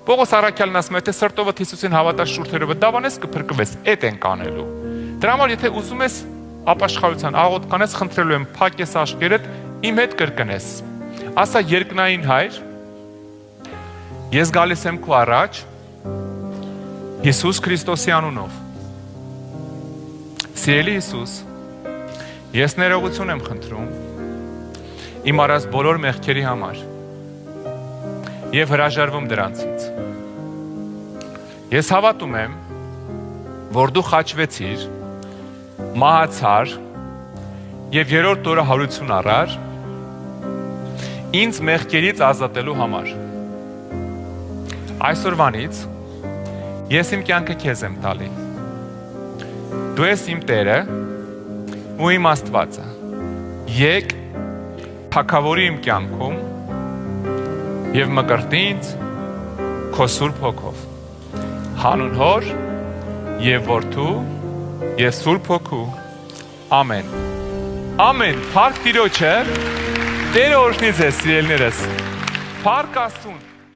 Պողոս առաքյալն ասում է, թե սրտովդ Հիսուսին հավատաս, շուրթերովդ դավանես, կփրկվես, էդ ենք անելու։ Դրա համար եթե ուզում ես ապաշխարության աղոթ կանես, խնդրելու եմ փակես աշկերտդ, իմ հետ կրկնես։ Ասա երկնային Հայր, ես գալիս եմ քո առաջ Հիսուս Քրիստոսի անունով։ Սիրելի Հիսուս, ես ներողություն եմ խնդրում իմ արած բոլոր մեղքերի համար եւ հրաժարվում դրանցից։ Ես հավատում եմ, որ դու խաչվեցիր, մահացար եւ երրորդ օրը հարություն առար ինձ մեղքերից ազատելու համար։ Այսօրվանից ես իմ կյանքը քեզ եմ տալի։ Դու ես իմ Տերը ու իմ Աստվածը։ Եկ թագավորի իմ կյանքում եւ մկրտի ինձ քո Սուրբ Հոգով։ Հանուն Հոր եւ Որդու եւ Սուրբ Հոգու։ Ամեն։ Ամեն։ Փառք Տիրոջը։ Տերը օրհնի ձեզ, սիրելիներս։ Փառք Աստծուն։